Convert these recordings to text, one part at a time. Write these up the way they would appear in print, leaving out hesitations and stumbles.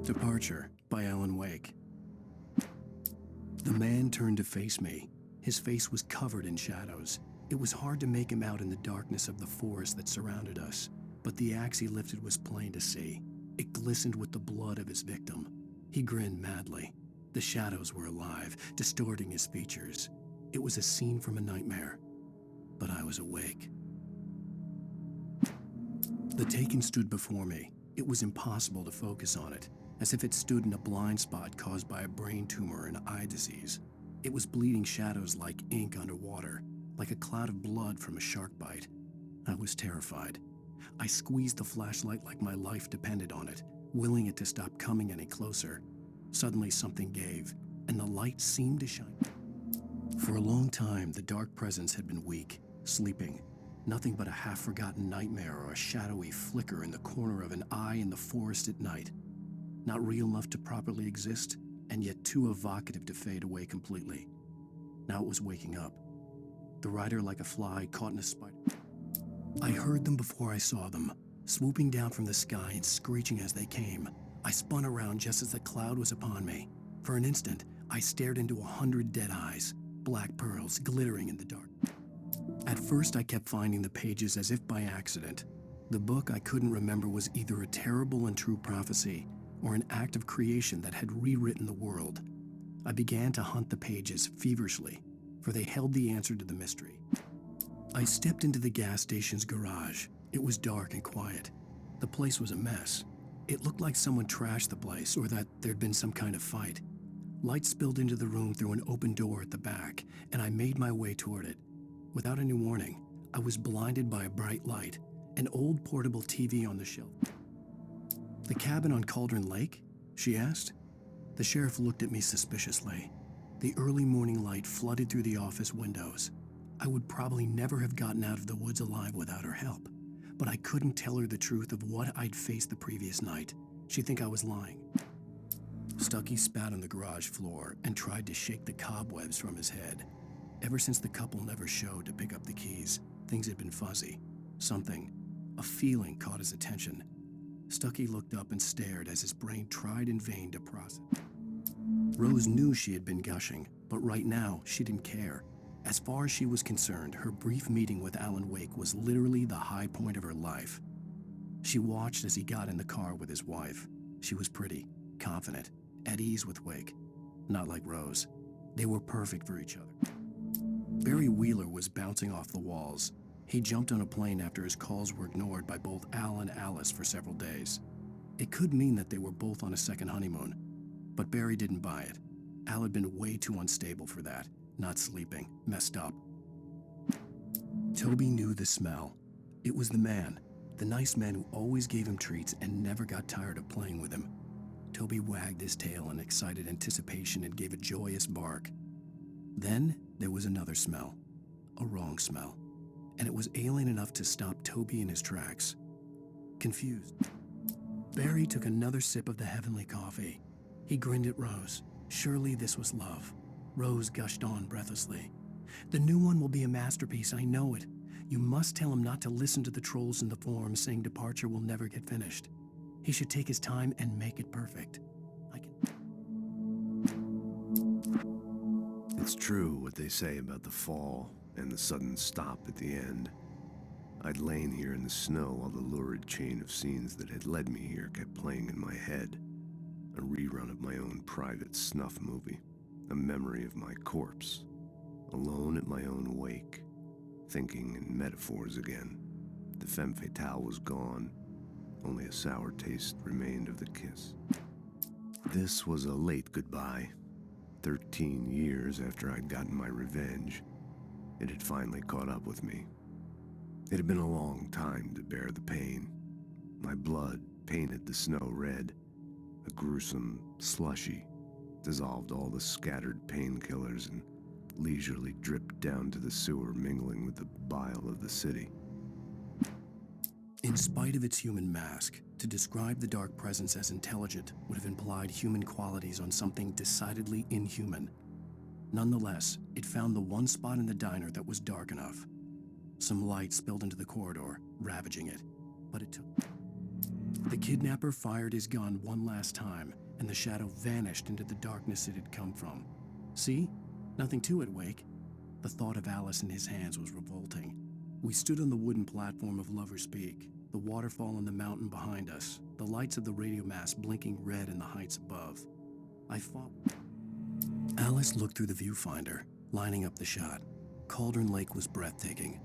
Departure by Alan Wake. The man turned to face me. His face was covered in shadows. It was hard to make him out in the darkness of the forest that surrounded us, but the axe he lifted was plain to see. It glistened with the blood of his victim. He grinned madly. The shadows were alive, distorting his features. It was a scene from a nightmare, but I was awake. The Taken stood before me. It was impossible to focus on it, as if it stood in a blind spot caused by a brain tumor and eye disease. It was bleeding shadows like ink underwater, like a cloud of blood from a shark bite. I was terrified. I squeezed the flashlight like my life depended on it, willing it to stop coming any closer. Suddenly something gave, and the light seemed to shine. For a long time, the dark presence had been weak, sleeping. Nothing but a half-forgotten nightmare or a shadowy flicker in the corner of an eye in the forest at night. Not real enough to properly exist, and yet too evocative to fade away completely. Now it was waking up. The rider like a fly caught in a spider. I heard them before I saw them, swooping down from the sky and screeching as they came. I spun around just as the cloud was upon me. For an instant, I stared into 100 dead eyes, black pearls glittering in the dark. At first, I kept finding the pages as if by accident. The book I couldn't remember was either a terrible and true prophecy or an act of creation that had rewritten the world. I began to hunt the pages feverishly, for they held the answer to the mystery. I stepped into the gas station's garage. It was dark and quiet. The place was a mess. It looked like someone trashed the place or that there'd been some kind of fight. Light spilled into the room through an open door at the back, and I made my way toward it. Without any warning, I was blinded by a bright light, an old portable TV on the shelf. "The cabin on Cauldron Lake?" she asked. The sheriff looked at me suspiciously. The early morning light flooded through the office windows. I would probably never have gotten out of the woods alive without her help, but I couldn't tell her the truth of what I'd faced the previous night. She'd think I was lying. Stucky spat on the garage floor and tried to shake the cobwebs from his head. Ever since the couple never showed to pick up the keys, things had been fuzzy. Something, a feeling caught his attention. Stucky looked up and stared as his brain tried in vain to process. Rose knew she had been gushing, but right now she didn't care. As far as she was concerned, her brief meeting with Alan Wake was literally the high point of her life. She watched as he got in the car with his wife. She was pretty, confident, at ease with Wake. Not like Rose. They were perfect for each other. Barry Wheeler was bouncing off the walls. He jumped on a plane after his calls were ignored by both Al and Alice for several days. It could mean that they were both on a second honeymoon, but Barry didn't buy it. Al had been way too unstable for that, not sleeping, messed up. Toby knew the smell. It was the man, the nice man who always gave him treats and never got tired of playing with him. Toby wagged his tail in excited anticipation and gave a joyous bark. Then there was another smell, a wrong smell, and it was alien enough to stop Toby in his tracks. Confused, Barry took another sip of the heavenly coffee. He grinned at Rose. Surely this was love. Rose gushed on breathlessly. "The new one will be a masterpiece, I know it. You must tell him not to listen to the trolls in the forums saying Departure will never get finished. He should take his time and make it perfect. It's true what they say about the fall and the sudden stop at the end. I'd lain here in the snow while the lurid chain of scenes that had led me here kept playing in my head. A rerun of my own private snuff movie. A memory of my corpse. Alone at my own wake. Thinking in metaphors again. The femme fatale was gone. Only a sour taste remained of the kiss. This was a late goodbye. 13 years after I'd gotten my revenge, it had finally caught up with me. It had been a long time to bear the pain. My blood painted the snow red. A gruesome slushy dissolved all the scattered painkillers and leisurely dripped down to the sewer, mingling with the bile of the city. In spite of its human mask, to describe the dark presence as intelligent would have implied human qualities on something decidedly inhuman. Nonetheless, it found the one spot in the diner that was dark enough. Some light spilled into the corridor, ravaging it, but it took The kidnapper fired his gun one last time, and the shadow vanished into the darkness it had come from. See? Nothing to it, Wake. The thought of Alice in his hands was revolting. We stood on the wooden platform of Lover's Peak, the waterfall on the mountain behind us, the lights of the radio mast blinking red in the heights above. I fought. Alice looked through the viewfinder, lining up the shot. Cauldron Lake was breathtaking.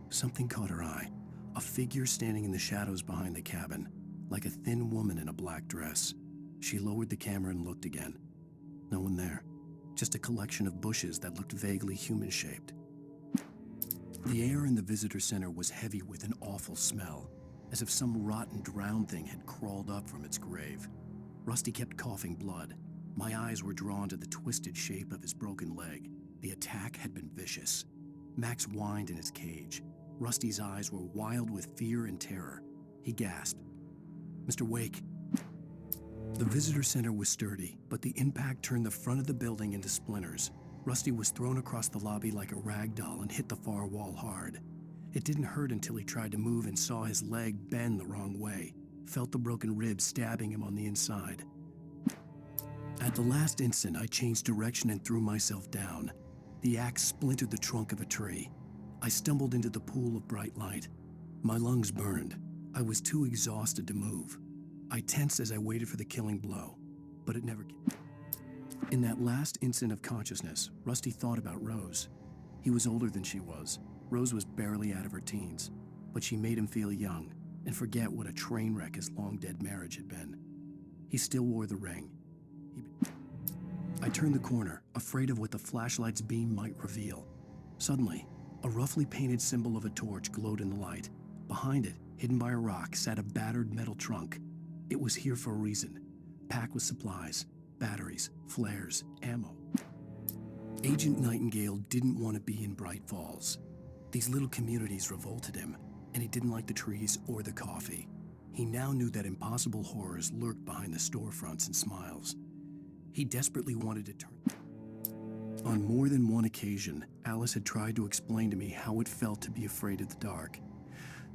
Something caught her eye. A figure standing in the shadows behind the cabin, like a thin woman in a black dress. She lowered the camera and looked again. No one there. Just a collection of bushes that looked vaguely human-shaped. The air in the visitor center was heavy with an awful smell, as if some rotten drowned thing had crawled up from its grave. Rusty kept coughing blood. My eyes were drawn to the twisted shape of his broken leg. The attack had been vicious. Max whined in his cage. Rusty's eyes were wild with fear and terror. He gasped, "Mr. Wake." The visitor center was sturdy, but the impact turned the front of the building into splinters. Rusty was thrown across the lobby like a rag doll and hit the far wall hard. It didn't hurt until he tried to move and saw his leg bend the wrong way, felt the broken ribs stabbing him on the inside. At the last instant, I changed direction and threw myself down. The axe splintered the trunk of a tree. I stumbled into the pool of bright light. My lungs burned. I was too exhausted to move. I tensed as I waited for the killing blow, but it never came. In that last instant of consciousness, Rusty thought about Rose. He was older than she was. Rose was barely out of her teens, but she made him feel young and forget what a train wreck his long-dead marriage had been. He still wore the ring. I turned the corner, afraid of what the flashlight's beam might reveal. Suddenly, a roughly painted symbol of a torch glowed in the light. Behind it, hidden by a rock, sat a battered metal trunk. It was here for a reason, packed with supplies, batteries, flares, ammo. Agent Nightingale didn't want to be in Bright Falls. These little communities revolted him, and he didn't like the trees or the coffee. He now knew that impossible horrors lurked behind the storefronts and smiles. He desperately wanted to turn. On more than one occasion, Alice had tried to explain to me how it felt to be afraid of the dark.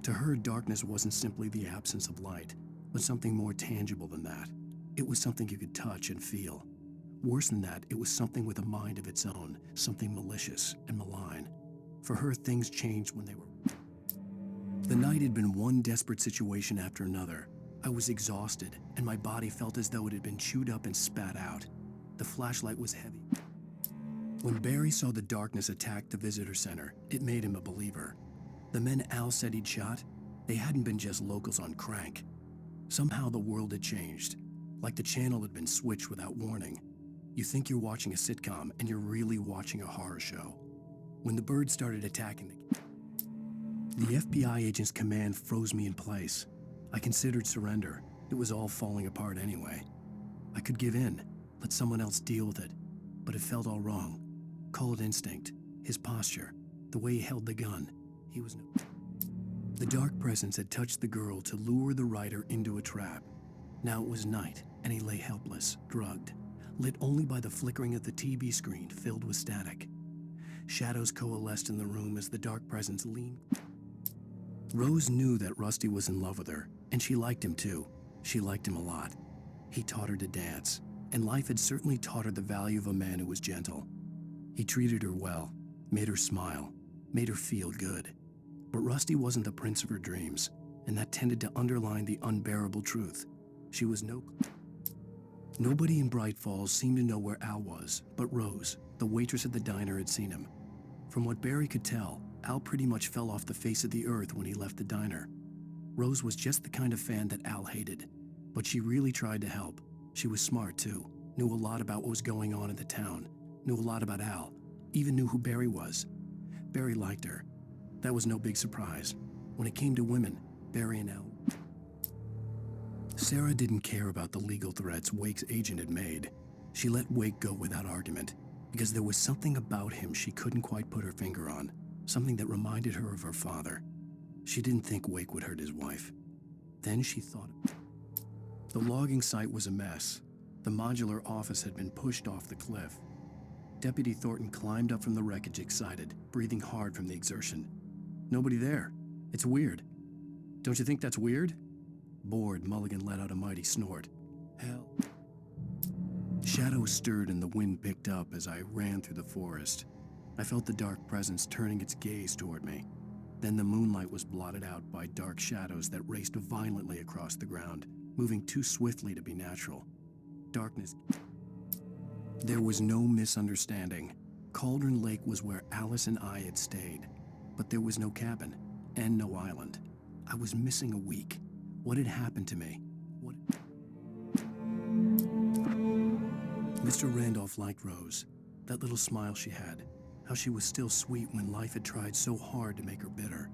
To her, darkness wasn't simply the absence of light, but something more tangible than that. It was something you could touch and feel. Worse than that, it was something with a mind of its own, something malicious and malign. For her, things changed when they were. The night had been one desperate situation after another. I was exhausted, and my body felt as though it had been chewed up and spat out. The flashlight was heavy. When Barry saw the darkness attack the visitor center, it made him a believer. The men Al said he'd shot, they hadn't been just locals on crank. Somehow the world had changed, like the channel had been switched without warning. You think you're watching a sitcom, and you're really watching a horror show. When the birds started attacking the FBI agent's command froze me in place. I considered surrender. It was all falling apart anyway. I could give in, let someone else deal with it, but it felt all wrong. Call it instinct, his posture, the way he held the gun. He was no. The dark presence had touched the girl to lure the writer into a trap. Now it was night, and he lay helpless, drugged, lit only by the flickering of the TV screen filled with static. Shadows coalesced in the room as the dark presence leaned. Rose knew that Rusty was in love with her, and she liked him too. She liked him a lot. He taught her to dance, and life had certainly taught her the value of a man who was gentle. He treated her well, made her smile, made her feel good. But Rusty wasn't the prince of her dreams, and that tended to underline the unbearable truth. She was Nobody in Bright Falls seemed to know where Al was, but Rose, the waitress at the diner, had seen him. From what Barry could tell, Al pretty much fell off the face of the earth when he left the diner. Rose was just the kind of fan that Al hated, but she really tried to help. She was smart too, knew a lot about what was going on in the town, knew a lot about Al, even knew who Barry was. Barry liked her. That was no big surprise. When it came to women, Barry and Al. Sarah didn't care about the legal threats Wake's agent had made. She let Wake go without argument, because there was something about him she couldn't quite put her finger on, something that reminded her of her father. She didn't think Wake would hurt his wife. Then she thought. The logging site was a mess. The modular office had been pushed off the cliff. Deputy Thornton climbed up from the wreckage excited, breathing hard from the exertion. Nobody there. It's weird. Don't you think that's weird? Bored, Mulligan let out a mighty snort. Hell. Shadows stirred and the wind picked up as I ran through the forest. I felt the dark presence turning its gaze toward me. Then the moonlight was blotted out by dark shadows that raced violently across the ground, moving too swiftly to be natural. Darkness. There was no misunderstanding. Cauldron Lake was where Alice and I had stayed, but there was no cabin and no island. I was missing a week. What had happened to me? Mr. Randolph liked Rose. That little smile she had, how she was still sweet when life had tried so hard to make her bitter.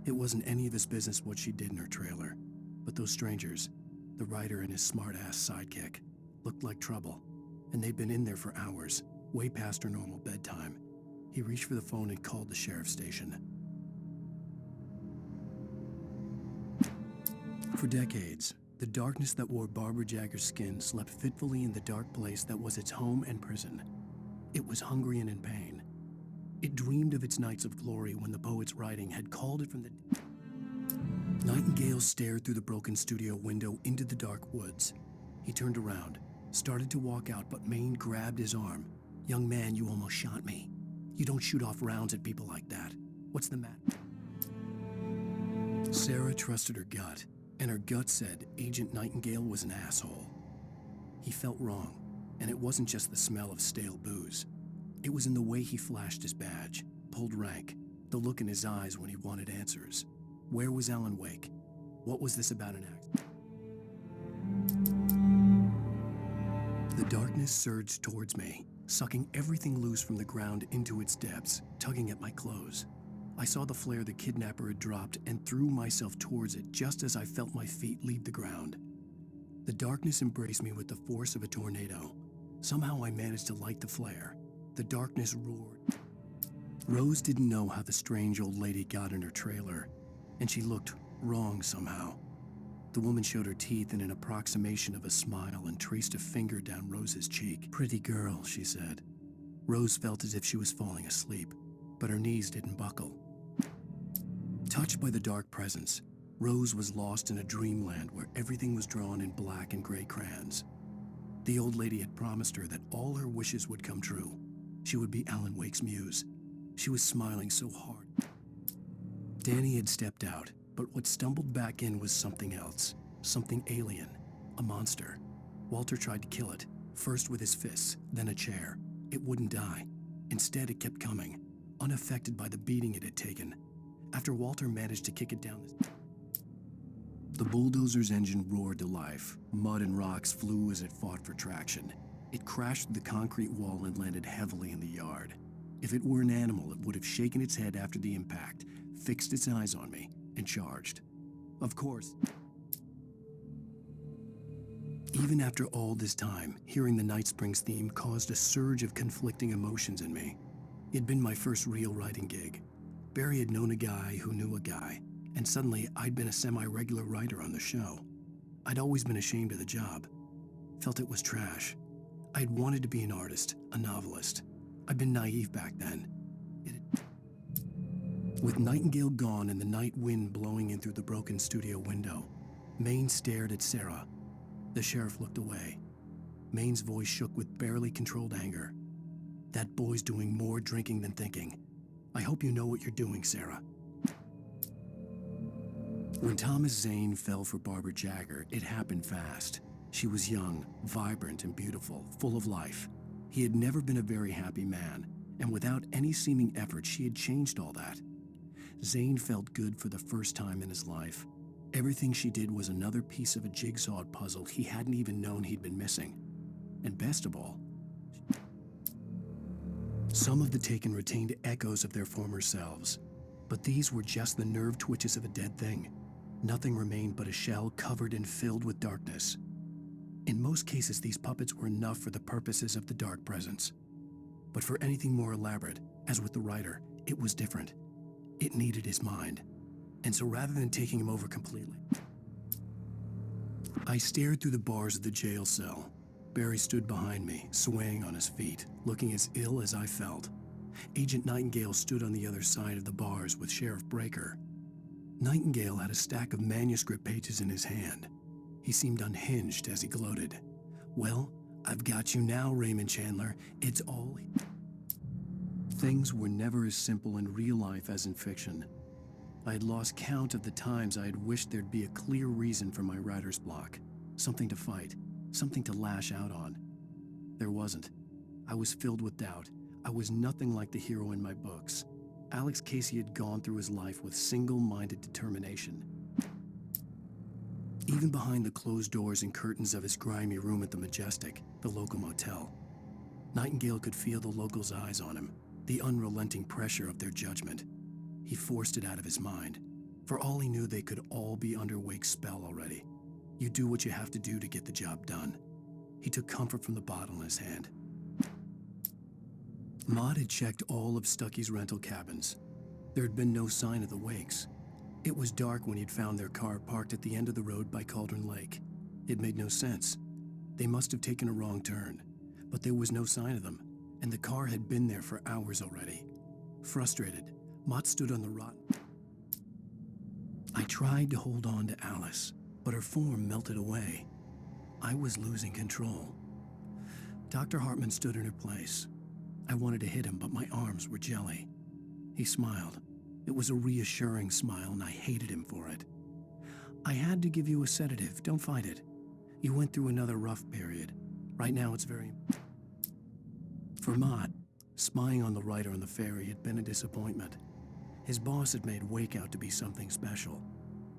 It wasn't any of his business what she did in her trailer, but those strangers, the writer and his smart-ass sidekick, looked like trouble, and they'd been in there for hours, way past her normal bedtime. He reached for the phone and called the sheriff's station. For decades, the darkness that wore Barbara Jagger's skin slept fitfully in the dark place that was its home and prison. It was hungry and in pain. It dreamed of its nights of glory when the poet's writing had called it from the... Nightingale stared through the broken studio window into the dark woods. He turned around, started to walk out, but Maine grabbed his arm. "Young man, you almost shot me. You don't shoot off rounds at people like that. What's the matter?" Sarah trusted her gut, and her gut said Agent Nightingale was an asshole. He felt wrong, and it wasn't just the smell of stale booze. It was in the way he flashed his badge, pulled rank, the look in his eyes when he wanted answers. Where was Alan Wake? What was this about an act? The darkness surged towards me, sucking everything loose from the ground into its depths, tugging at my clothes. I saw the flare the kidnapper had dropped and threw myself towards it just as I felt my feet leave the ground. The darkness embraced me with the force of a tornado. Somehow I managed to light the flare. The darkness roared. Rose didn't know how the strange old lady got in her trailer, and she looked wrong somehow. The woman showed her teeth in an approximation of a smile and traced a finger down Rose's cheek. "Pretty girl," she said. Rose felt as if she was falling asleep, but her knees didn't buckle. Touched by the dark presence, Rose was lost in a dreamland where everything was drawn in black and gray crayons. The old lady had promised her that all her wishes would come true. She would be Alan Wake's muse. She was smiling so hard. Danny had stepped out, but what stumbled back in was something else, something alien, a monster. Walter tried to kill it, first with his fists, then a chair. It wouldn't die. Instead, it kept coming, unaffected by the beating it had taken. After Walter managed to kick it down, the bulldozer's engine roared to life. Mud and rocks flew as it fought for traction. It crashed through the concrete wall and landed heavily in the yard. If it were an animal, it would have shaken its head after the impact, fixed its eyes on me, and charged. Of course. Even after all this time, hearing the Night Springs theme caused a surge of conflicting emotions in me. It had been my first real writing gig. Barry had known a guy who knew a guy, and suddenly I'd been a semi-regular writer on the show. I'd always been ashamed of the job. Felt it was trash. I'd wanted to be an artist, a novelist. I'd been naive back then. With Nightingale gone and the night wind blowing in through the broken studio window, Maine stared at Sarah. The sheriff looked away. Maine's voice shook with barely controlled anger. "That boy's doing more drinking than thinking. I hope you know what you're doing, Sarah." When Thomas Zane fell for Barbara Jagger, it happened fast. She was young, vibrant, and beautiful, full of life. He had never been a very happy man, and without any seeming effort, she had changed all that. Zane felt good for the first time in his life. Everything she did was another piece of a jigsaw puzzle he hadn't even known he'd been missing. And best of all, some of the taken retained echoes of their former selves, but these were just the nerve twitches of a dead thing. Nothing remained but a shell covered and filled with darkness. In most cases, these puppets were enough for the purposes of the dark presence. But for anything more elaborate, as with the writer, it was different. It needed his mind. And so rather than taking him over completely, I stared through the bars of the jail cell. Barry stood behind me, swaying on his feet, looking as ill as I felt. Agent Nightingale stood on the other side of the bars with Sheriff Breaker. Nightingale had a stack of manuscript pages in his hand. He seemed unhinged as he gloated. "Well, I've got you now, Raymond Chandler. It's all..." Things were never as simple in real life as in fiction. I had lost count of the times I had wished there'd be a clear reason for my writer's block, something to fight, something to lash out on. There wasn't. I was filled with doubt. I was nothing like the hero in my books. Alex Casey had gone through his life with single-minded determination. Even behind the closed doors and curtains of his grimy room at the Majestic, the local motel, Nightingale could feel the locals' eyes on him, the unrelenting pressure of their judgment. He forced it out of his mind. For all he knew, they could all be under Wake's spell already. You do what you have to do to get the job done. He took comfort from the bottle in his hand. Maud had checked all of Stuckey's rental cabins. There had been no sign of the Wakes. It was dark when he'd found their car parked at the end of the road by Cauldron Lake. It made no sense. They must have taken a wrong turn, but there was no sign of them, and the car had been there for hours already. Frustrated, Mott stood on the rotten. I tried to hold on to Alice, but her form melted away. I was losing control. Dr. Hartman stood in her place. I wanted to hit him, but my arms were jelly. He smiled. It was a reassuring smile, and I hated him for it. "I had to give you a sedative. Don't fight it. You went through another rough period. Right now it's very..." For Mott, spying on the writer on the ferry had been a disappointment. His boss had made Wake out to be something special,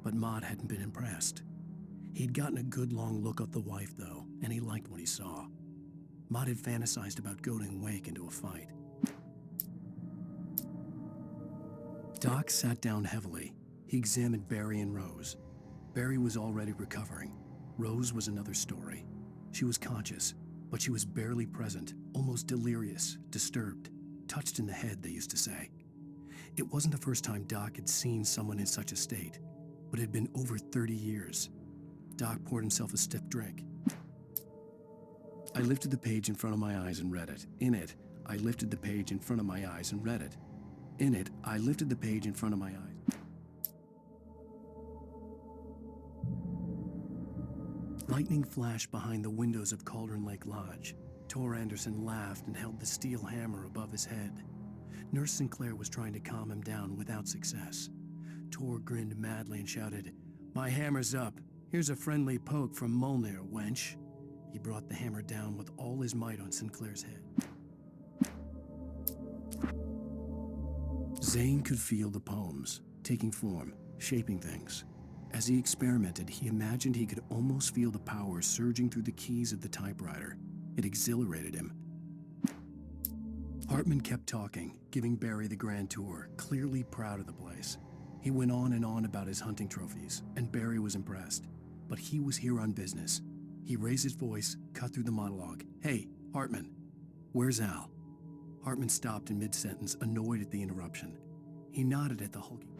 but Mott hadn't been impressed. He'd gotten a good long look at the wife, though, and he liked what he saw. Mott had fantasized about goading Wake into a fight. Doc sat down heavily. He examined Barry and Rose. Barry was already recovering. Rose was another story. She was conscious, but she was barely present, almost delirious, disturbed, touched in the head, they used to say. It wasn't the first time Doc had seen someone in such a state, but it had been over 30 years. Doc poured himself a stiff drink. I lifted the page in front of my eyes and read it. In it, I lifted the page in front of my eyes and read it. In it, I lifted the page in front of my eyes. Lightning flashed behind the windows of Cauldron Lake Lodge. Tor Anderson laughed and held the steel hammer above his head. Nurse Sinclair was trying to calm him down without success. Tor grinned madly and shouted, "My hammer's up. Here's a friendly poke from Molnir, wench." He brought the hammer down with all his might on Sinclair's head. Zane could feel the poems, taking form, shaping things. As he experimented, he imagined he could almost feel the power surging through the keys of the typewriter. It exhilarated him. Hartman kept talking, giving Barry the grand tour, clearly proud of the place. He went on and on about his hunting trophies, and Barry was impressed. But he was here on business. He raised his voice, cut through the monologue. "Hey, Hartman, where's Al?" Hartman stopped in mid-sentence, annoyed at the interruption. He nodded at the hulking.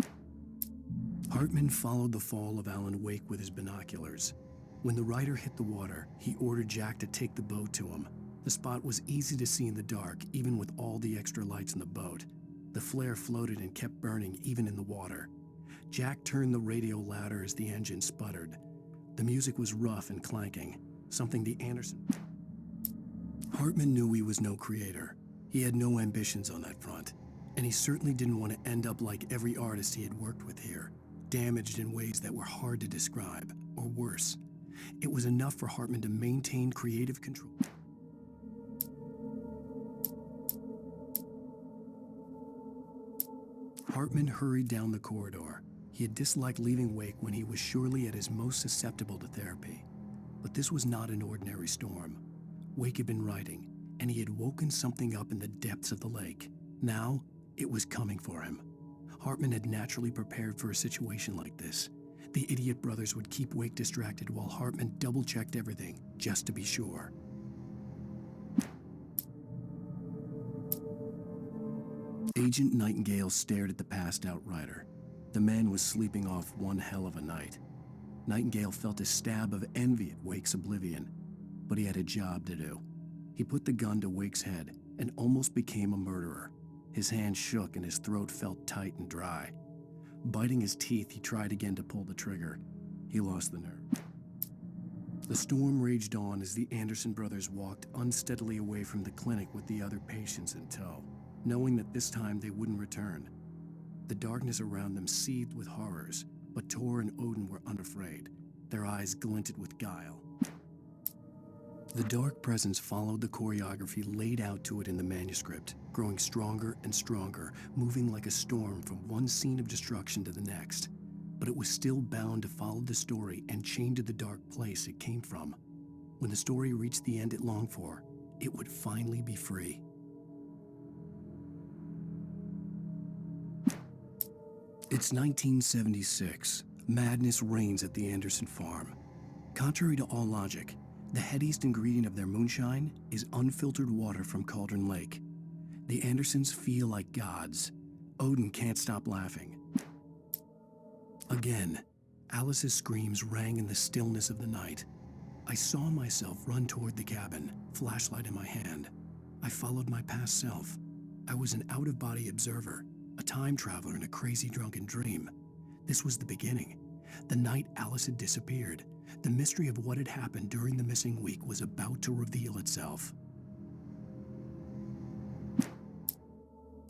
Hartman followed the fall of Alan Wake with his binoculars. When the rider hit the water, he ordered Jack to take the boat to him. The spot was easy to see in the dark, even with all the extra lights in the boat. The flare floated and kept burning, even in the water. Jack turned the radio louder as the engine sputtered. The music was rough and clanking, something the Anderson... Hartman knew he was no creator. He had no ambitions on that front, and he certainly didn't want to end up like every artist he had worked with here, damaged in ways that were hard to describe, or worse. It was enough for Hartman to maintain creative control. Hartman hurried down the corridor. He had disliked leaving Wake when he was surely at his most susceptible to therapy. But this was not an ordinary storm. Wake had been writing, and he had woken something up in the depths of the lake. Now, it was coming for him. Hartman had naturally prepared for a situation like this. The idiot brothers would keep Wake distracted while Hartman double-checked everything, just to be sure. Agent Nightingale stared at the passed-out rider. The man was sleeping off one hell of a night. Nightingale felt a stab of envy at Wake's oblivion, but he had a job to do. He put the gun to Wake's head and almost became a murderer. His hand shook and his throat felt tight and dry. Biting his teeth, he tried again to pull the trigger. He lost the nerve. The storm raged on as the Anderson brothers walked unsteadily away from the clinic with the other patients in tow, knowing that this time they wouldn't return. The darkness around them seethed with horrors, but Tor and Odin were unafraid. Their eyes glinted with guile. The dark presence followed the choreography laid out to it in the manuscript, growing stronger and stronger, moving like a storm from one scene of destruction to the next. But it was still bound to follow the story and chained to the dark place it came from. When the story reached the end it longed for, it would finally be free. It's 1976. Madness reigns at the Anderson farm. Contrary to all logic, the headiest ingredient of their moonshine is unfiltered water from Cauldron Lake. The Andersons feel like gods. Odin can't stop laughing. Again, Alice's screams rang in the stillness of the night. I saw myself run toward the cabin, flashlight in my hand. I followed my past self. I was an out-of-body observer, a time traveler in a crazy drunken dream. This was the beginning. The night Alice had disappeared. The mystery of what had happened during the missing week was about to reveal itself.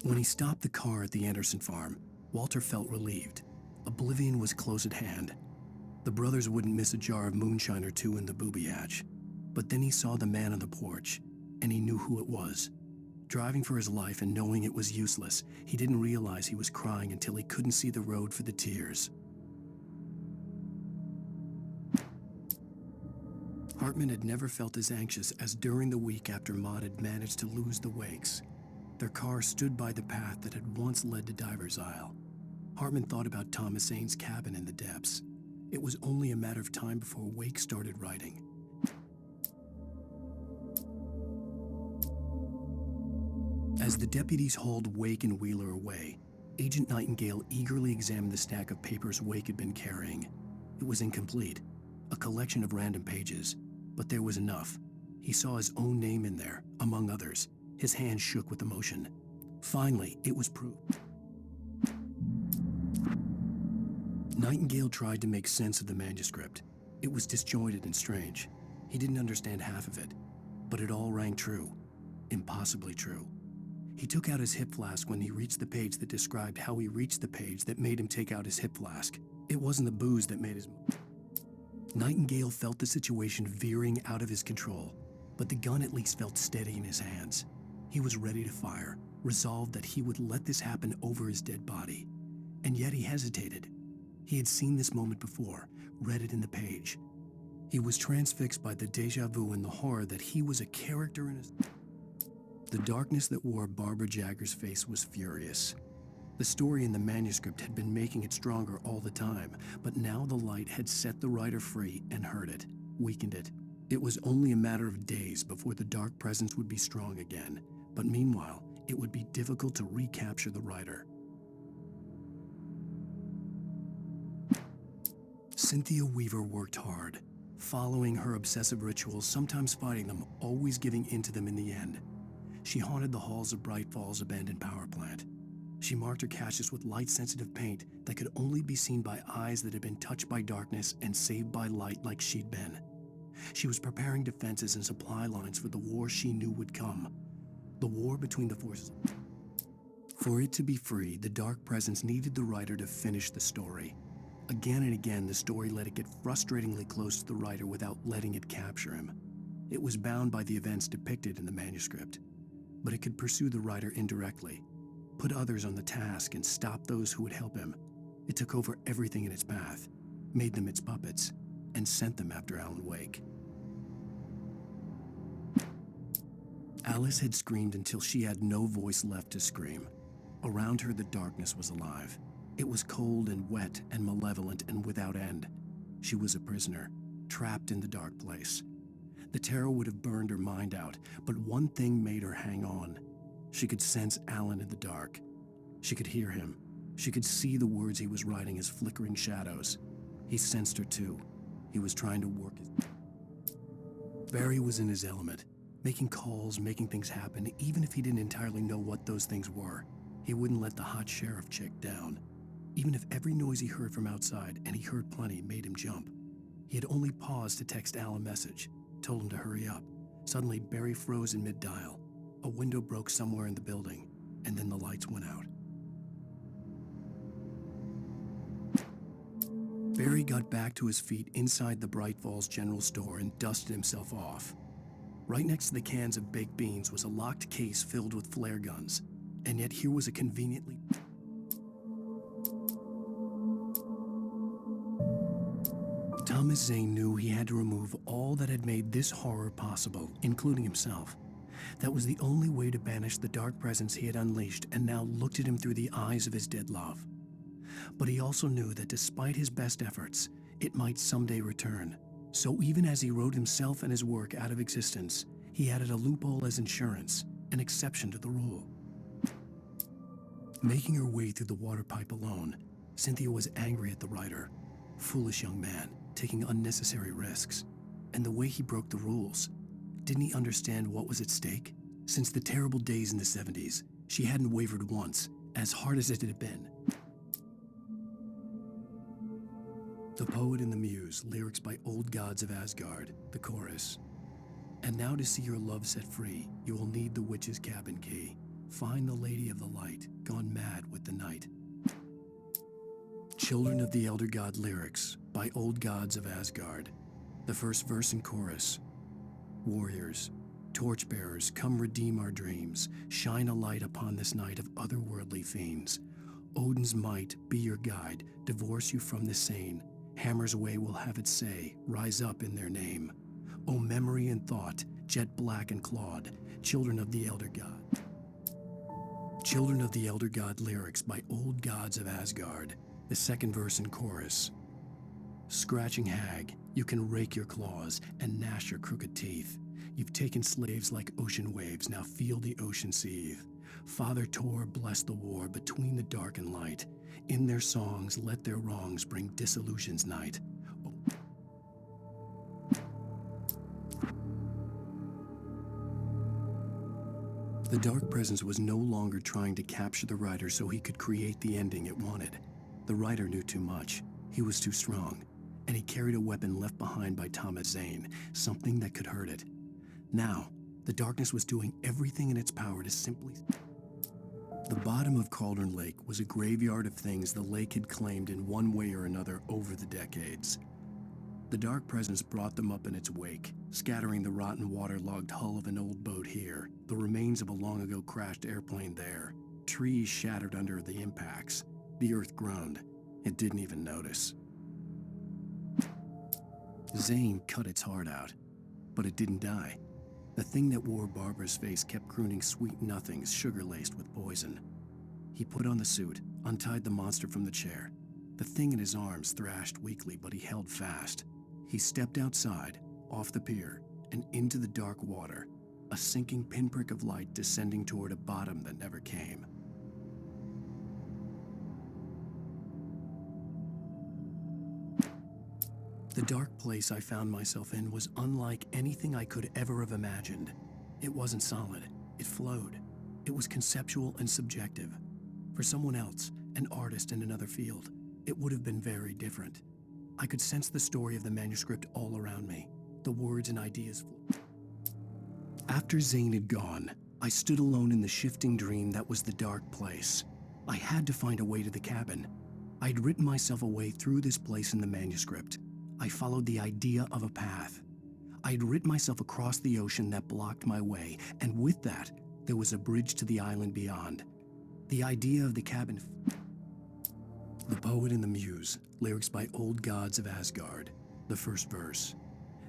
When he stopped the car at the Anderson farm, Walter felt relieved. Oblivion was close at hand. The brothers wouldn't miss a jar of moonshine or two in the booby hatch. But then he saw the man on the porch, and he knew who it was. Driving for his life and knowing it was useless, he didn't realize he was crying until he couldn't see the road for the tears. Hartman had never felt as anxious as during the week after Maud had managed to lose the Wakes. Their car stood by the path that had once led to Diver's Isle. Hartman thought about Thomas Aine's cabin in the depths. It was only a matter of time before Wake started writing. As the deputies hauled Wake and Wheeler away, Agent Nightingale eagerly examined the stack of papers Wake had been carrying. It was incomplete, a collection of random pages, but there was enough. He saw his own name in there, among others. His hand shook with emotion. Finally, it was proved. Nightingale tried to make sense of the manuscript. It was disjointed and strange. He didn't understand half of it, but it all rang true. Impossibly true. He took out his hip flask when he reached the page that described how he reached the page that made him take out his hip flask. It wasn't the booze that made his... Nightingale felt the situation veering out of his control, but the gun at least felt steady in his hands. He was ready to fire, resolved that he would let this happen over his dead body. And yet he hesitated. He had seen this moment before, read it in the page. He was transfixed by the déjà vu and the horror that he was a character in his... The darkness that wore Barbara Jagger's face was furious. The story in the manuscript had been making it stronger all the time, but now the light had set the writer free and hurt it, weakened it. It was only a matter of days before the dark presence would be strong again, but meanwhile, it would be difficult to recapture the writer. Cynthia Weaver worked hard, following her obsessive rituals, sometimes fighting them, always giving in to them in the end. She haunted the halls of Bright Falls abandoned power plant. She marked her caches with light-sensitive paint that could only be seen by eyes that had been touched by darkness and saved by light like she'd been. She was preparing defenses and supply lines for the war she knew would come. The war between the forces. For it to be free, the dark presence needed the writer to finish the story. Again and again, the story let it get frustratingly close to the writer without letting it capture him. It was bound by the events depicted in the manuscript, but it could pursue the writer indirectly, put others on the task and stop those who would help him. It took over everything in its path, made them its puppets, and sent them after Alan Wake. Alice had screamed until she had no voice left to scream. Around her, the darkness was alive. It was cold and wet and malevolent and without end. She was a prisoner, trapped in the dark place. The terror would have burned her mind out, but one thing made her hang on. She could sense Alan in the dark. She could hear him. She could see the words he was writing as flickering shadows. He sensed her too. He was trying to work his... Barry was in his element, making calls, making things happen, even if he didn't entirely know what those things were. He wouldn't let the hot sheriff chick down. Even if every noise he heard from outside, and he heard plenty, made him jump. He had only paused to text Al a message, told him to hurry up. Suddenly, Barry froze in mid-dial. A window broke somewhere in the building, and then the lights went out. Barry got back to his feet inside the Bright Falls General Store and dusted himself off. Right next to the cans of baked beans was a locked case filled with flare guns, and yet here was a conveniently... Thomas Zane knew he had to remove all that had made this horror possible, including himself. That was the only way to banish the dark presence he had unleashed and now looked at him through the eyes of his dead love. But he also knew that despite his best efforts, it might someday return. So even as he wrote himself and his work out of existence, he added a loophole as insurance, an exception to the rule. Making her way through the water pipe alone, Cynthia was angry at the writer. Foolish young man, taking unnecessary risks. And the way he broke the rules. Didn't he understand what was at stake? Since the terrible days in the 70s, she hadn't wavered once, as hard as it had been. The Poet and the Muse, lyrics by Old Gods of Asgard, the chorus. And now to see your love set free, you will need the witch's cabin key. Find the lady of the light, gone mad with the night. Children of the Elder God lyrics by Old Gods of Asgard, the first verse and chorus. Warriors, torchbearers, come redeem our dreams. Shine a light upon this night of otherworldly fiends. Odin's might be your guide, divorce you from the sane. Hammer's way will have its say, rise up in their name. O memory and thought, jet black and clawed, children of the Elder God. Children of the Elder God lyrics by Old Gods of Asgard, the second verse and chorus. Scratching hag, you can rake your claws and gnash your crooked teeth. You've taken slaves like ocean waves, now feel the ocean seethe. Father Tor bless the war between the dark and light. In their songs, let their wrongs bring disillusion's night. The dark presence was no longer trying to capture the writer so he could create the ending it wanted. The writer knew too much. He was too strong. And he carried a weapon left behind by Thomas Zane, something that could hurt it. Now, the darkness was doing everything in its power to simply... The bottom of Cauldron Lake was a graveyard of things the lake had claimed in one way or another over the decades. The dark presence brought them up in its wake, scattering the rotten waterlogged hull of an old boat here, the remains of a long-ago crashed airplane there, trees shattered under the impacts. The earth groaned. It didn't even notice. Zane cut its heart out, but it didn't die. The thing that wore Barbara's face kept crooning sweet nothings sugar-laced with poison. He put on the suit, untied the monster from the chair. The thing in his arms thrashed weakly, but he held fast. He stepped outside, off the pier, and into the dark water, a sinking pinprick of light descending toward a bottom that never came. The dark place I found myself in was unlike anything I could ever have imagined. It wasn't solid. It flowed. It was conceptual and subjective. For someone else, an artist in another field, it would have been very different. I could sense the story of the manuscript all around me. The words and ideas flew. After Zane had gone, I stood alone in the shifting dream that was the dark place. I had to find a way to the cabin. I'd written myself a way through this place in the manuscript. I followed the idea of a path. I'd written myself across the ocean that blocked my way, and with that, there was a bridge to the island beyond. The idea of the cabin. The Poet and the Muse, lyrics by Old Gods of Asgard, the first verse.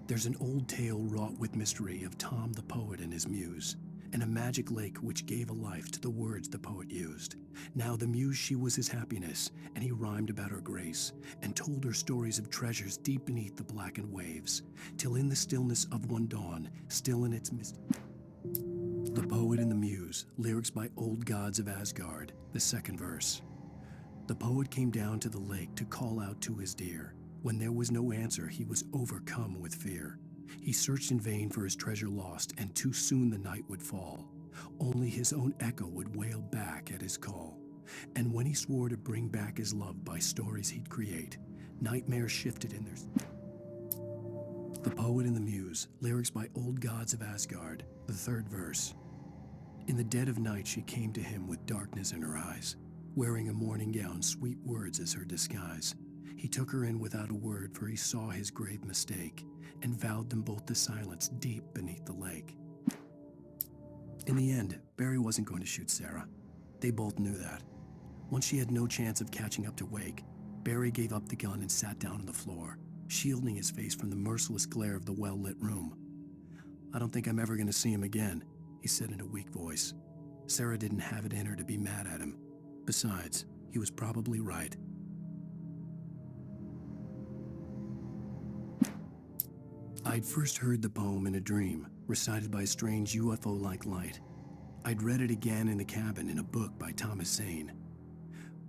There's an old tale wrought with mystery of Tom the Poet and his muse, and a magic lake which gave a life to the words the poet used. Now the muse, she was his happiness, and he rhymed about her grace, and told her stories of treasures deep beneath the blackened waves, till in the stillness of one dawn, still in its mist. The Poet and the Muse, lyrics by Old Gods of Asgard, the second verse. The poet came down to the lake to call out to his dear. When there was no answer, he was overcome with fear. He searched in vain for his treasure lost, and too soon the night would fall. Only his own echo would wail back at his call. And when he swore to bring back his love by stories he'd create, nightmares shifted in their... The Poet and the Muse, lyrics by Old Gods of Asgard, the third verse. In the dead of night she came to him with darkness in her eyes, wearing a morning gown, sweet words as her disguise. He took her in without a word, for he saw his grave mistake, and vowed them both to silence deep beneath the lake. In the end, Barry wasn't going to shoot Sarah. They both knew that. Once she had no chance of catching up to Wake, Barry gave up the gun and sat down on the floor, shielding his face from the merciless glare of the well-lit room. "I don't think I'm ever going to see him again," he said in a weak voice. Sarah didn't have it in her to be mad at him. Besides, he was probably right. I'd first heard the poem in a dream, recited by a strange UFO-like light. I'd read it again in the cabin in a book by Thomas Zane.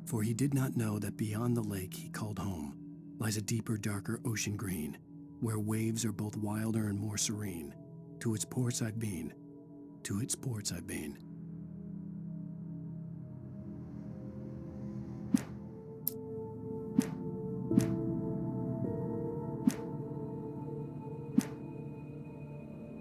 For he did not know that beyond the lake he called home lies a deeper, darker ocean green, where waves are both wilder and more serene. To its ports I've been, to its ports I've been.